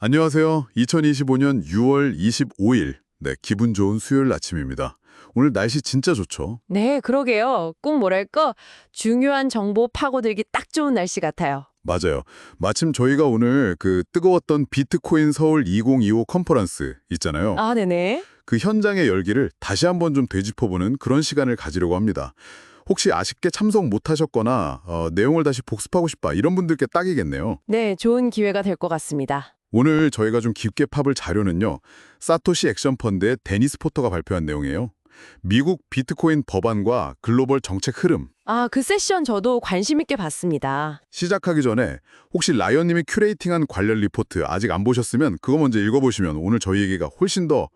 안녕하세요. 2025년 6월 25일. 네, 기분 좋은 수요일 아침입니다. 오늘 날씨 진짜 좋죠? 네, 그러게요. 꼭 뭐랄까, 중요한 정보 파고들기 딱 좋은 날씨 같아요. 맞아요. 마침 저희가 오늘 그 뜨거웠던 비트코인 서울 2025 컨퍼런스 있잖아요. 아, 네네. 그 현장의 열기를 다시 한번 좀 되짚어보는 그런 시간을 가지려고 합니다. 혹시 아쉽게 참석 못하셨거나 내용을 다시 복습하고 싶다 이런 분들께 딱이겠네요. 네, 좋은 기회가 될 것 같습니다. 오늘 저희가 좀 깊게 파볼 자료는요. 사토시 액션 펀드의 데니스 포터가 발표한 내용이에요. 미국 비트코인 법안과 글로벌 정책 흐름. 아, 그 세션 저도 관심 있게 봤습니다. 시작하기 전에 혹시 라이언님이 큐레이팅한 관련 리포트 아직 안 보셨으면 그거 먼저 읽어보시면 오늘 저희 얘기가 훨씬 더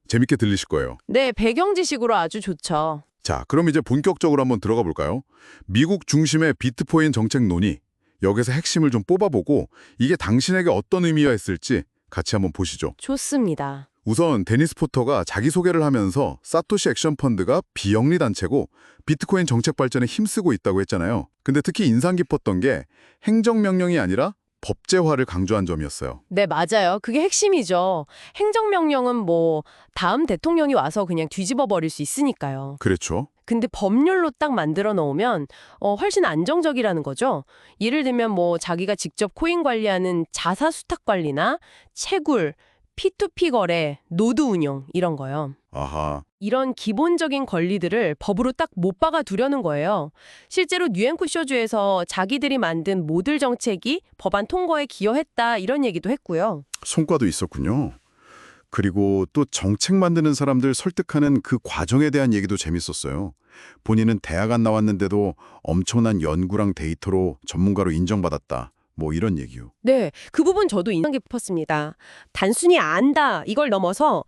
재밌게 들리실 거예요. 네, 배경 지식으로 아주 좋죠. 자, 그럼 이제 본격적으로 한번 들어가 볼까요? 미국 중심의 비트코인 정책 논의. 여기서 핵심을 좀 뽑아보고 이게 당신에게 어떤 의미가 있을지 같이 한번 보시죠. 좋습니다. 우선 데니스 포터가 자기소개를 하면서 사토시 액션 펀드가 비영리 단체고 비트코인 정책 발전에 힘쓰고 있다고 했잖아요. 근데 특히 인상 깊었던 게 행정명령이 아니라 법제화를 강조한 점이었어요. 네, 맞아요. 그게 핵심이죠. 행정명령은 뭐 다음 대통령이 와서 그냥 뒤집어 버릴 수 있으니까요. 그렇죠. 근데 법률로 딱 만들어 놓으면 훨씬 안정적이라는 거죠. 예를 들면 뭐 자기가 직접 코인 관리하는 자사 수탁 관리나 채굴, P2P 거래, 노드 운용 이런 거요. 아하. 이런 기본적인 권리들을 법으로 딱 못 박아 두려는 거예요. 실제로 뉴앤쿠셔주에서 자기들이 만든 모듈 정책이 법안 통과에 기여했다 이런 얘기도 했고요. 성과도 있었군요. 그리고 또 정책 만드는 사람들 설득하는 그 과정에 대한 얘기도 재밌었어요. 본인은 대학 안 나왔는데도 엄청난 연구랑 데이터로 전문가로 인정받았다. 뭐 이런 얘기요. 네, 그 부분 저도 인상 깊었습니다. 단순히 안다 이걸 넘어서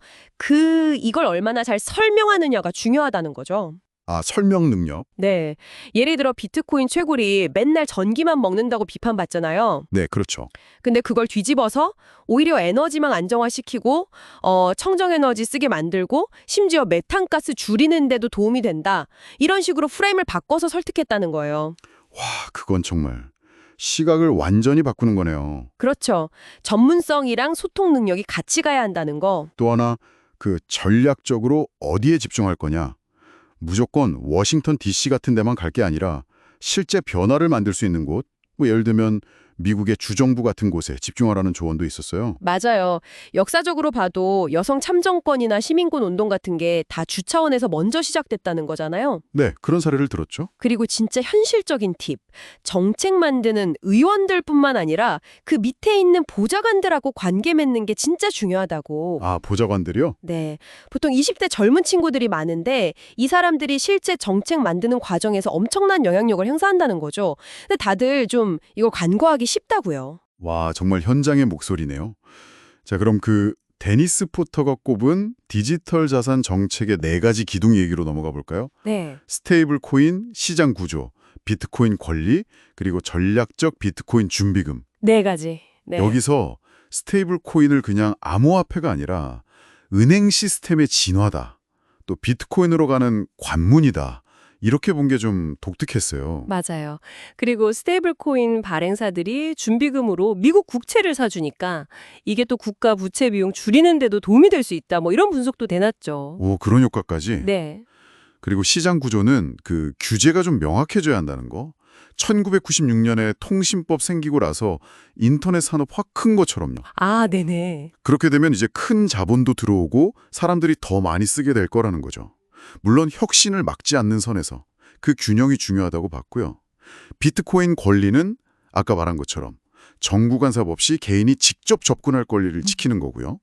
이걸 얼마나 잘 설명하느냐가 중요하다는 거죠. 아, 설명 능력? 네, 예를 들어 비트코인 채굴이 맨날 전기만 먹는다고 비판받잖아요. 네, 그렇죠. 근데 그걸 뒤집어서 오히려 에너지만 안정화시키고 청정에너지 쓰게 만들고 심지어 메탄가스 줄이는 데도 도움이 된다. 이런 식으로 프레임을 바꿔서 설득했다는 거예요. 와, 그건 정말 시각을 완전히 바꾸는 거네요. 그렇죠. 전문성이랑 소통 능력이 같이 가야 한다는 거. 또 하나, 그 전략적으로 어디에 집중할 거냐. 무조건 워싱턴 DC 같은 데만 갈 게 아니라 실제 변화를 만들 수 있는 곳, 뭐 예를 들면 미국의 주정부 같은 곳에 집중하라는 조언도 있었어요. 맞아요. 역사적으로 봐도 여성 참정권이나 시민권 운동 같은 게 다 주 차원에서 먼저 시작됐다는 거잖아요. 네, 그런 사례를 들었죠. 그리고 진짜 현실적인 팁. 정책 만드는 의원들뿐만 아니라 그 밑에 있는 보좌관들하고 관계 맺는 게 진짜 중요하다고. 아, 보좌관들이요? 네. 보통 20대 젊은 친구들이 많은데 이 사람들이 실제 정책 만드는 과정에서 엄청난 영향력을 행사한다는 거죠. 근데 다들 좀 이걸 간과하기 쉽다고요. 와, 정말 현장의 목소리네요. 자, 그럼 그 데니스 포터가 꼽은 디지털 자산 정책의 4가지 기둥 얘기로 넘어가 볼까요? 네. 스테이블 코인 시장 구조, 비트코인 권리, 그리고 전략적 비트코인 준비금. 4가지. 네. 여기서 스테이블 코인을 그냥 암호화폐가 아니라 은행 시스템의 진화다. 또 비트코인으로 가는 관문이다. 이렇게 본 게 좀 독특했어요. 맞아요. 그리고 스테이블 코인 발행사들이 준비금으로 미국 국채를 사주니까 이게 또 국가 부채 비용 줄이는 데도 도움이 될 수 있다. 뭐 이런 분석도 내놨죠. 오, 그런 효과까지? 네. 그리고 시장 구조는 그 규제가 좀 명확해져야 한다는 거. 1996년에 통신법 생기고 나서 인터넷 산업 확 큰 것처럼요. 아, 네네. 그렇게 되면 이제 큰 자본도 들어오고 사람들이 더 많이 쓰게 될 거라는 거죠. 물론 혁신을 막지 않는 선에서 그 균형이 중요하다고 봤고요. 비트코인 권리는 아까 말한 것처럼 정부 간섭 없이 개인이 직접 접근할 권리를 지키는 거고요.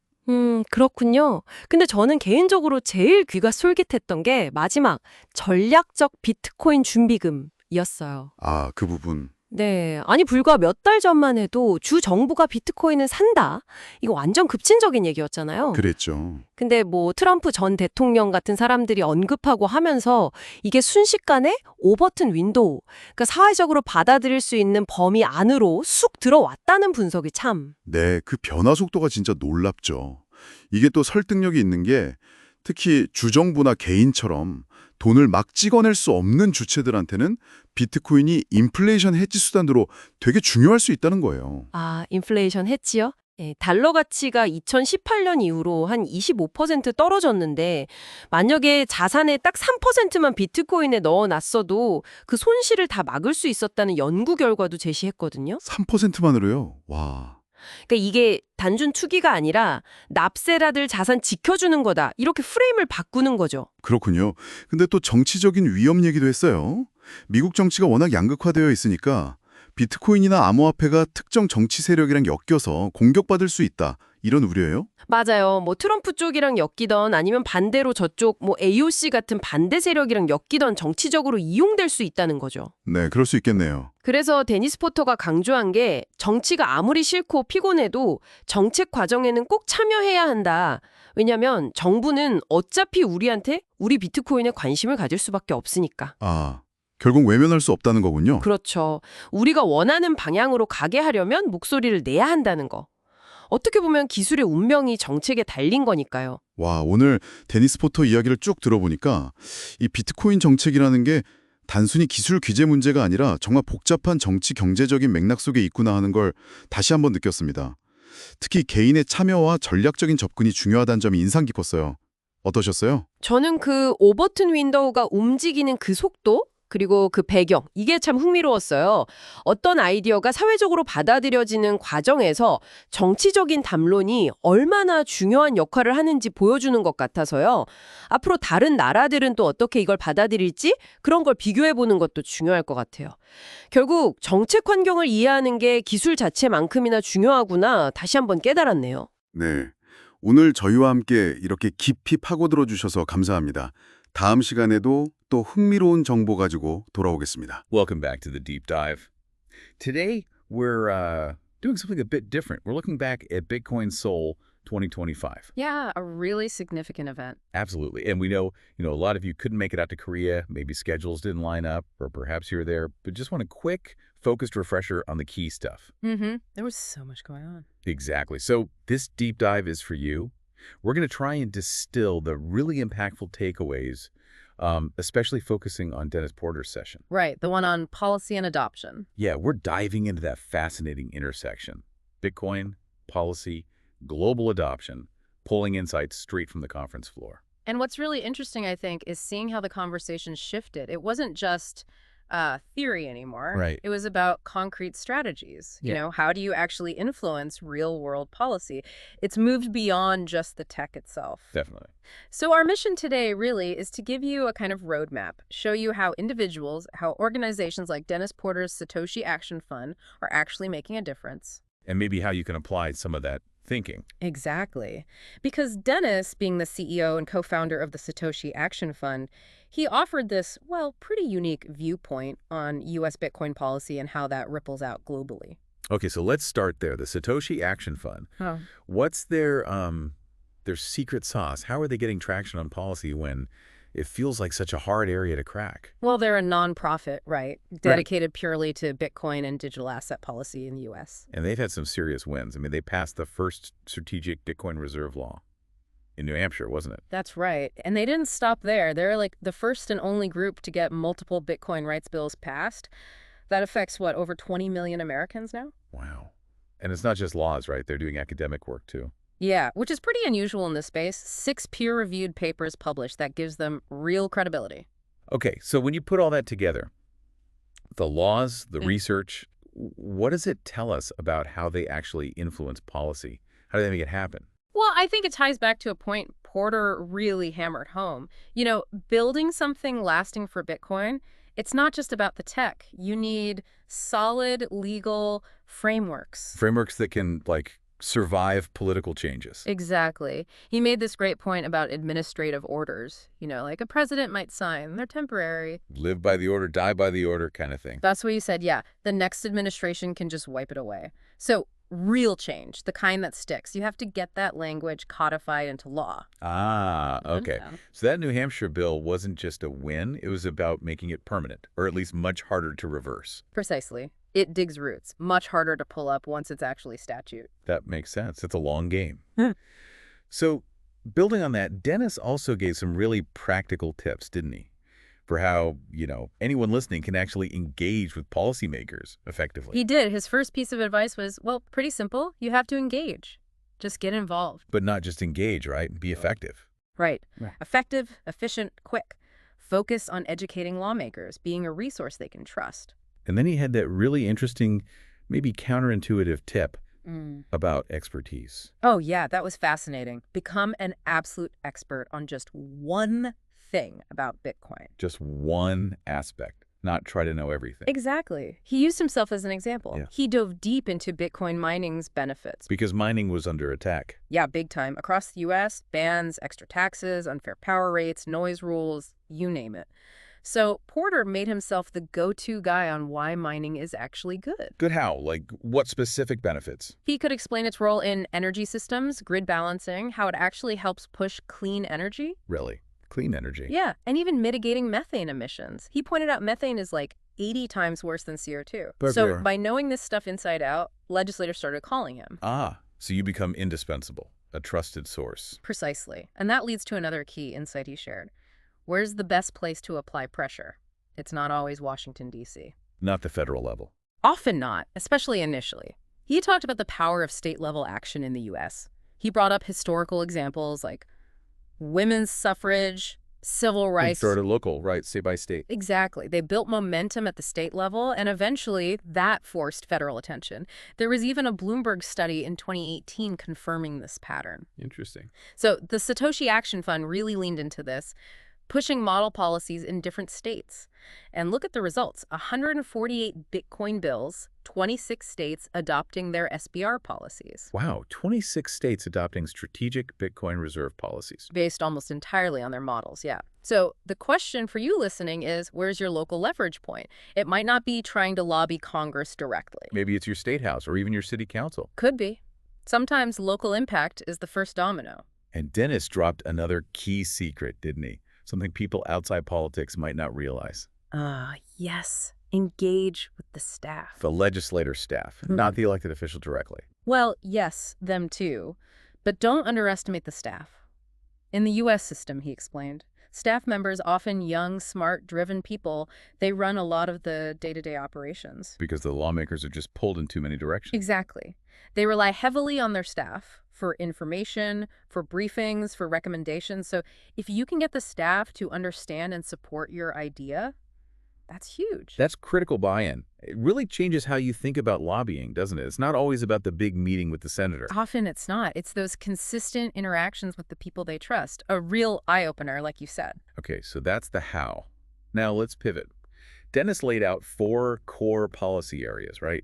그렇군요. 근데 저는 개인적으로 제일 귀가 솔깃했던 게 마지막 전략적 비트코인 준비금이었어요. 아, 그 부분. 네. 아니, 불과 몇 달 전만 해도 주 정부가 비트코인을 산다. 이거 완전 급진적인 얘기였잖아요. 그랬죠. 근데 뭐 트럼프 전 대통령 같은 사람들이 언급하고 하면서 이게 순식간에 오버튼 윈도우, 그러니까 사회적으로 받아들일 수 있는 범위 안으로 쑥 들어왔다는 분석이 참. 네, 그 변화 속도가 진짜 놀랍죠. 이게 또 설득력이 있는 게 특히 주정부나 개인처럼 돈을 막 찍어낼 수 없는 주체들한테는 비트코인이 인플레이션 해지 수단으로 되게 중요할 수 있다는 거예요. 아, 인플레이션 했지요? 예, 달러 가치가 2018년 이후로 한 25% 떨어졌는데 만약에 자산의 딱 3%만 비트코인에 넣어놨어도 그 손실을 다 막을 수 있었다는 연구 결과도 제시했거든요. 3%만으로요? 와. 그러니까 이게 단순 투기가 아니라 납세라들 자산 지켜주는 거다. 이렇게 프레임을 바꾸는 거죠. 그렇군요. 근데 또 정치적인 위험 얘기도 했어요. 미국 정치가 워낙 양극화되어 있으니까 비트코인이나 암호화폐가 특정 정치 세력이랑 엮여서 공격받을 수 있다. 이런 우려예요? 맞아요. 뭐 트럼프 쪽이랑 엮이던 아니면 반대로 저쪽 뭐 AOC 같은 반대 세력이랑 엮이던 정치적으로 이용될 수 있다는 거죠. 네, 그럴 수 있겠네요. 그래서 데니스 포터가 강조한 게 정치가 아무리 싫고 피곤해도 정책 과정에는 꼭 참여해야 한다. 왜냐면 정부는 어차피 우리 비트코인에 관심을 가질 수밖에 없으니까. 아, 결국 외면할 수 없다는 거군요. 그렇죠. 우리가 원하는 방향으로 가게 하려면 목소리를 내야 한다는 거. 어떻게 보면 기술의 운명이 정책에 달린 거니까요. 와, 오늘 데니스 포터 이야기를 쭉 들어보니까 이 비트코인 정책이라는 게 단순히 기술 규제 문제가 아니라 정말 복잡한 정치 경제적인 맥락 속에 있구나 하는 걸 다시 한번 느꼈습니다. 특히 개인의 참여와 전략적인 접근이 중요하다는 점이 인상 깊었어요. 어떠셨어요? 저는 그 오버튼 윈도우가 움직이는 그 속도 그리고 그 배경 이게 참 흥미로웠어요. 어떤 아이디어가 사회적으로 받아들여지는 과정에서 정치적인 담론이 얼마나 중요한 역할을 하는지 보여주는 것 같아서요. 앞으로 다른 나라들은 또 어떻게 이걸 받아들일지 그런 걸 비교해보는 것도 중요할 것 같아요. 결국 정책 환경을 이해하는 게 기술 자체만큼이나 중요하구나 다시 한번 깨달았네요. 네. 오늘 저희와 함께 이렇게 깊이 파고들어 주셔서 감사합니다. 다음 시간에도 또 흥미로운 정보 가지고 돌아오겠습니다. Welcome back to the deep dive. Today, we're doing something a bit different. We're looking back at Bitcoin Seoul 2025. Yeah, a really significant event. Absolutely. And we know, a lot of you couldn't make it out to Korea. Maybe schedules didn't line up, or perhaps you're there, but just want a quick, focused refresher on the key stuff. There was so much going on. Exactly. So this deep dive is for you. We're going to try and distill the really impactful takeaways, especially focusing on Dennis Porter's session. Right, the one on policy and adoption. Yeah, we're diving into that fascinating intersection. Bitcoin, policy, global adoption, pulling insights straight from the conference floor. And what's really interesting, I think, is seeing how the conversation shifted. It wasn't just theory anymore. Right. It was about concrete strategies. You Yeah. know, how do you actually influence real-world policy? It's moved beyond just the tech itself. Definitely. So our mission today really is to give you a kind of roadmap, show you how individuals, how organizations like Dennis Porter's Satoshi Action Fund are actually making a difference. And maybe how you can apply some of that thinking. Exactly. Because Dennis, being the CEO and co-founder of the Satoshi Action Fund, he offered this, well, pretty unique viewpoint on U.S. Bitcoin policy and how that ripples out globally. Okay, so let's start there. The Satoshi Action Fund. Oh. What's their secret sauce? How are they getting traction on policy when it feels like such a hard area to crack? Well, they're a nonprofit, right? Dedicated purely to Bitcoin and digital asset policy in the U.S. And they've had some serious wins. I mean, they passed the first strategic Bitcoin reserve law in New Hampshire, wasn't it? That's right. And they didn't stop there. They're like the first and only group to get multiple Bitcoin rights bills passed. That affects, what, over 20 million Americans now? Wow. And it's not just laws, right? They're doing academic work, too. Yeah, which is pretty unusual in this space. 6 peer-reviewed papers published. That gives them real credibility. Okay, so when you put all that together, the laws, the research, what does it tell us about how they actually influence policy? How do they make it happen? Well, I think it ties back to a point Porter really hammered home. You know, building something lasting for Bitcoin, it's not just about the tech. You need solid legal frameworks. Frameworks that can, survive political changes. Exactly. He made this great point about administrative orders. You know, like a president might sign. They're temporary. Live by the order, die by the order kind of thing. That's what he said, yeah. The next administration can just wipe it away. So real change, the kind that sticks. You have to get that language codified into law. Ah, okay. Yeah. So that New Hampshire bill wasn't just a win. It was about making it permanent, or at least much harder to reverse. Precisely. It digs roots. Much harder to pull up once it's actually statute. That makes sense. It's a long game. So building on that, Dennis also gave some really practical tips, didn't he? for how, anyone listening can actually engage with policymakers effectively. He did. His first piece of advice was, well, pretty simple. You have to engage. Just get involved. But not just engage, right? Be effective. Right. Right. Effective, efficient, quick. Focus on educating lawmakers, being a resource they can trust. And then he had that really interesting, maybe counterintuitive tip about expertise. Oh, yeah, that was fascinating. Become an absolute expert on just one thing about Bitcoin. Just one aspect, not try to know everything. Exactly. He used himself as an example. Yeah. He dove deep into Bitcoin mining's benefits. Because mining was under attack. Yeah, big time. Across the U.S., bans, extra taxes, unfair power rates, noise rules, you name it. So Porter made himself the go-to guy on why mining is actually good. Good how? Like, what specific benefits? He could explain its role in energy systems, grid balancing, how it actually helps push clean energy. Really? Clean energy. Yeah, and even mitigating methane emissions. He pointed out methane is like 80 times worse than CO2. But So yeah. by knowing this stuff inside out, legislators started calling him. So you become indispensable, a trusted source. Precisely. And that leads to another key insight he shared. Where's the best place to apply pressure? It's not always Washington, D.C. Not the federal level. Often not, especially initially. He talked about the power of state-level action in the U.S. He brought up historical examples like women's suffrage, civil rights. Sort of local, right? State by state. Exactly. They built momentum at the state level, and eventually that forced federal attention. There was even a Bloomberg study in 2018 confirming this pattern. Interesting. So the Satoshi Action Fund really leaned into this, pushing model policies in different states. And look at the results. 148 Bitcoin bills, 26 states adopting their SBR policies. Wow, 26 states adopting strategic Bitcoin reserve policies. Based almost entirely on their models, yeah. So the question for you listening is, where's your local leverage point? It might not be trying to lobby Congress directly. Maybe it's your state house or even your city council. Could be. Sometimes local impact is the first domino. And Dennis dropped another key secret, didn't he? Something people outside politics might not realize. Yes. Engage with the staff. The legislator staff, not the elected official directly. Well, yes, them too. But don't underestimate the staff. In the U.S. system, he explained, staff members, often young, smart, driven people, they run a lot of the day-to-day operations. Because the lawmakers are just pulled in too many directions. Exactly. They rely heavily on their staff for information, for briefings, for recommendations. So if you can get the staff to understand and support your idea, that's huge. That's critical buy-in. It really changes how you think about lobbying, doesn't it? It's not always about the big meeting with the senator. Often it's not. It's those consistent interactions with the people they trust. A real eye-opener, like you said. Okay, so that's the how. Now let's pivot. Dennis laid out 4 core policy areas, right?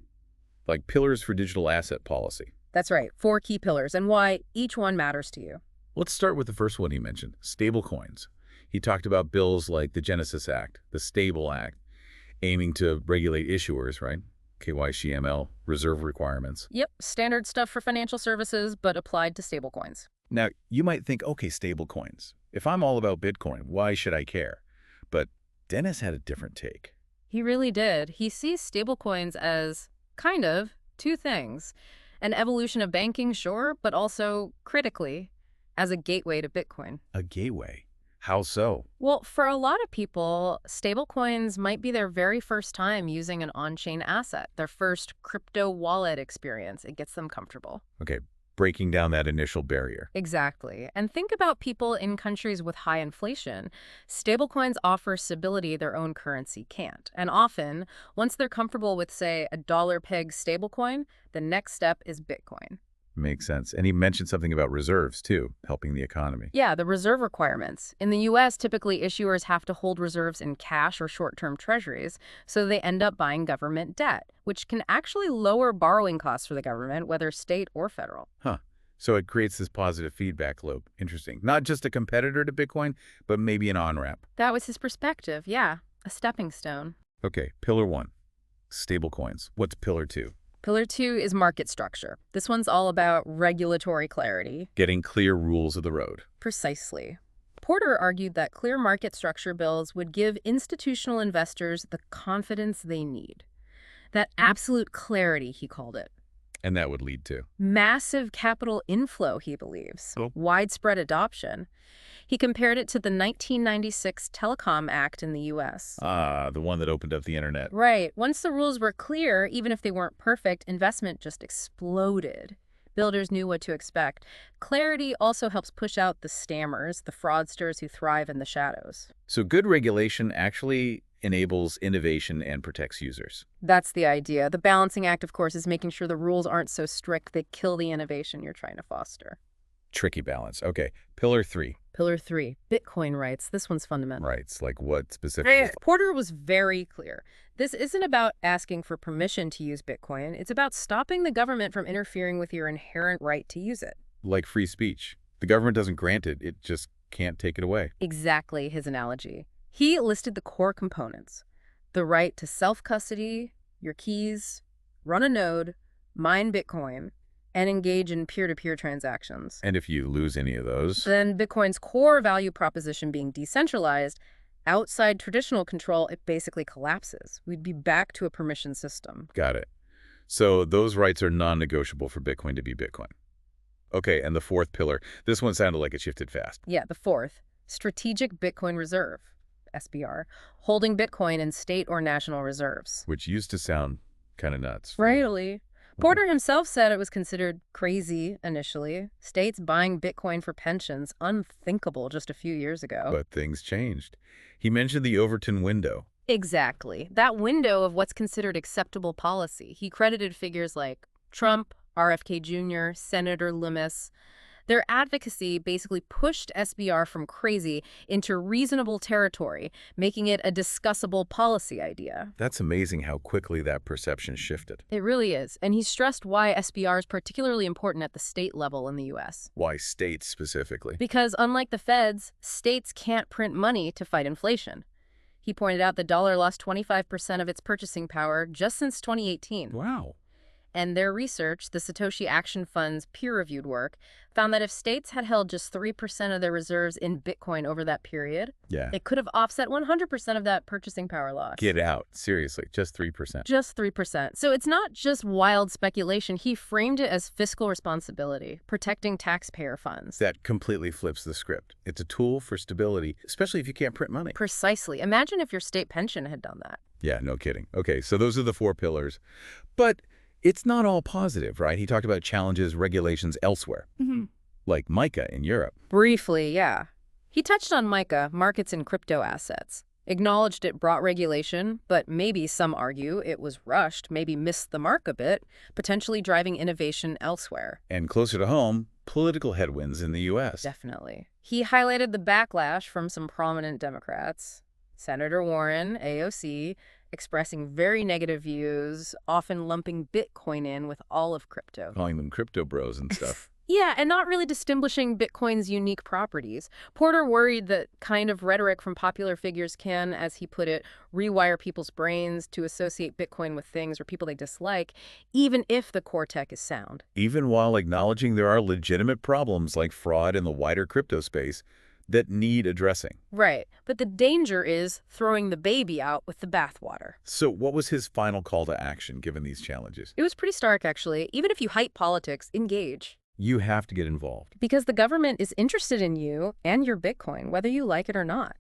Like pillars for digital asset policy. That's right. 4 key pillars and why each one matters to you. Let's start with the first one he mentioned, stablecoins. He talked about bills like the Genesis Act, the Stable Act, aiming to regulate issuers, right? KYC-ML, reserve requirements. Yep, standard stuff for financial services, but applied to stablecoins. Now, you might think, okay, stablecoins. If I'm all about Bitcoin, why should I care? But Dennis had a different take. He really did. He sees stablecoins as kind of 2 things. An evolution of banking, sure, but also, critically, as a gateway to Bitcoin. A gateway. How so? Well, for a lot of people, stablecoins might be their very first time using an on-chain asset, their first crypto wallet experience. It gets them comfortable. Okay, breaking down that initial barrier. Exactly. And think about people in countries with high inflation. Stablecoins offer stability their own currency can't. And often, once they're comfortable with, say, a dollar-pegged stablecoin, the next step is Bitcoin. Makes sense. And he mentioned something about reserves, too, helping the economy. Yeah, the reserve requirements. In the U.S., typically issuers have to hold reserves in cash or short-term treasuries, so they end up buying government debt, which can actually lower borrowing costs for the government, whether state or federal. Huh. So it creates this positive feedback loop. Interesting. Not just a competitor to Bitcoin, but maybe an on-ramp. That was his perspective, yeah. A stepping stone. Okay, pillar 1, stablecoins. What's pillar 2? Pillar 2 is market structure. This one's all about regulatory clarity. Getting clear rules of the road. Precisely. Porter argued that clear market structure bills would give institutional investors the confidence they need. That absolute clarity, he called it. And that would lead to? Massive capital inflow, he believes. Oh. Widespread adoption. He compared it to the 1996 Telecom Act in the U.S. Ah, the one that opened up the internet. Right. Once the rules were clear, even if they weren't perfect, investment just exploded. Builders knew what to expect. Clarity also helps push out the stammers, the fraudsters who thrive in the shadows. So good regulation actually enables innovation and protects users. That's the idea. The balancing act, of course, is making sure the rules aren't so strict they kill the innovation you're trying to foster. Tricky balance. Okay, pillar 3. Pillar 3, Bitcoin rights. This one's fundamental. Rights, like what specifically? Porter was very clear. This isn't about asking for permission to use Bitcoin. It's about stopping the government from interfering with your inherent right to use it. Like free speech. The government doesn't grant it, it just can't take it away. Exactly his analogy. He listed the core components: the right to self-custody, your keys, run a node, mine Bitcoin, and engage in peer-to-peer transactions. And if you lose any of those? Then Bitcoin's core value proposition being decentralized, outside traditional control, it basically collapses. We'd be back to a permission system. Got it. So those rights are non-negotiable for Bitcoin to be Bitcoin. Okay, and the fourth pillar. This one sounded like it shifted fast. Yeah, the fourth, Strategic Bitcoin Reserve, SBR, holding Bitcoin in state or national reserves. Which used to sound kind of nuts. Really? Porter himself said it was considered crazy initially. States buying Bitcoin for pensions, unthinkable just a few years ago. But things changed. He mentioned the Overton window. Exactly. That window of what's considered acceptable policy. He credited figures like Trump, RFK Jr., Senator Loomis. Their advocacy basically pushed SBR from crazy into reasonable territory, making it a discussable policy idea. That's amazing how quickly that perception shifted. It really is. And he stressed why SBR is particularly important at the state level in the U.S. Why states specifically? Because unlike the feds, states can't print money to fight inflation. He pointed out the dollar lost 25% of its purchasing power just since 2018. Wow. And their research, the Satoshi Action Fund's peer-reviewed work, found that if states had held just 3% of their reserves in Bitcoin over that period, it could have offset 100% of that purchasing power loss. Get out. Seriously, just 3%. Just 3%. So it's not just wild speculation. He framed it as fiscal responsibility, protecting taxpayer funds. That completely flips the script. It's a tool for stability, especially if you can't print money. Precisely. Imagine if your state pension had done that. Yeah, no kidding. Okay, so those are the 4 pillars. But it's not all positive, right? He talked about challenges, regulations elsewhere, like MiCA in Europe. Briefly, yeah. He touched on MiCA, markets in crypto assets, acknowledged it brought regulation, but maybe some argue it was rushed, maybe missed the mark a bit, potentially driving innovation elsewhere. And closer to home, political headwinds in the U.S. Definitely. He highlighted the backlash from some prominent Democrats. Senator Warren, AOC, expressing very negative views, often lumping Bitcoin in with all of crypto. Calling them crypto bros and stuff. Yeah, and not really distinguishing Bitcoin's unique properties. Porter worried that kind of rhetoric from popular figures can, as he put it, rewire people's brains to associate Bitcoin with things or people they dislike, even if the core tech is sound. Even while acknowledging there are legitimate problems like fraud in the wider crypto space that need addressing. Right, but the danger is throwing the baby out with the bathwater. So what was his final call to action given these challenges? It was pretty stark, actually. Even if you hype politics, engage. You have to get involved. Because the government is interested in you and your Bitcoin, whether you like it or not.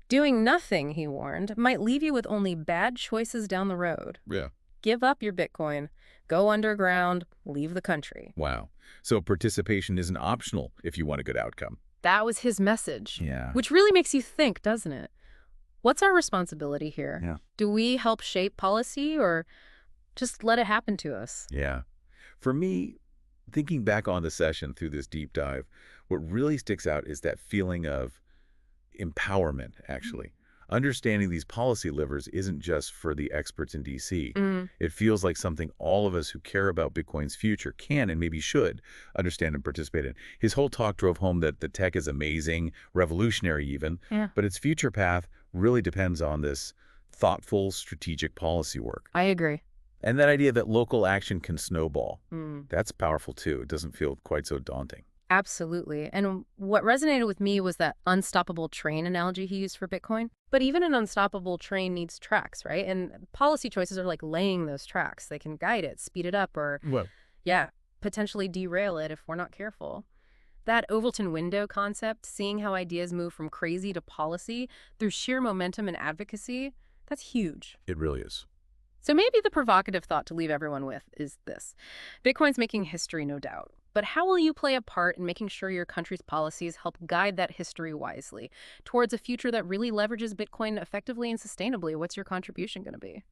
Doing nothing, he warned, might leave you with only bad choices down the road. Yeah. Give up your Bitcoin, go underground, leave the country. Wow. So participation isn't optional if you want a good outcome. That was his message. Yeah. Which really makes you think, doesn't it? What's our responsibility here? Yeah. Do we help shape policy or just let it happen to us? Yeah. For me, thinking back on the session through this deep dive, what really sticks out is that feeling of empowerment, actually. Understanding these policy levers isn't just for the experts in D.C. It feels like something all of us who care about Bitcoin's future can and maybe should understand and participate in. His whole talk drove home that the tech is amazing, revolutionary even, but its future path really depends on this thoughtful, strategic policy work. I agree. And that idea that local action can snowball, that's powerful too. It doesn't feel quite so daunting. Absolutely. And what resonated with me was that unstoppable train analogy he used for Bitcoin. But even an unstoppable train needs tracks, right? And policy choices are like laying those tracks. They can guide it, speed it up, or, potentially derail it if we're not careful. That Overton window concept, seeing how ideas move from crazy to policy through sheer momentum and advocacy, that's huge. It really is. So maybe the provocative thought to leave everyone with is this. Bitcoin's making history, no doubt. But how will you play a part in making sure your country's policies help guide that history wisely towards a future that really leverages Bitcoin effectively and sustainably? What's your contribution going to be?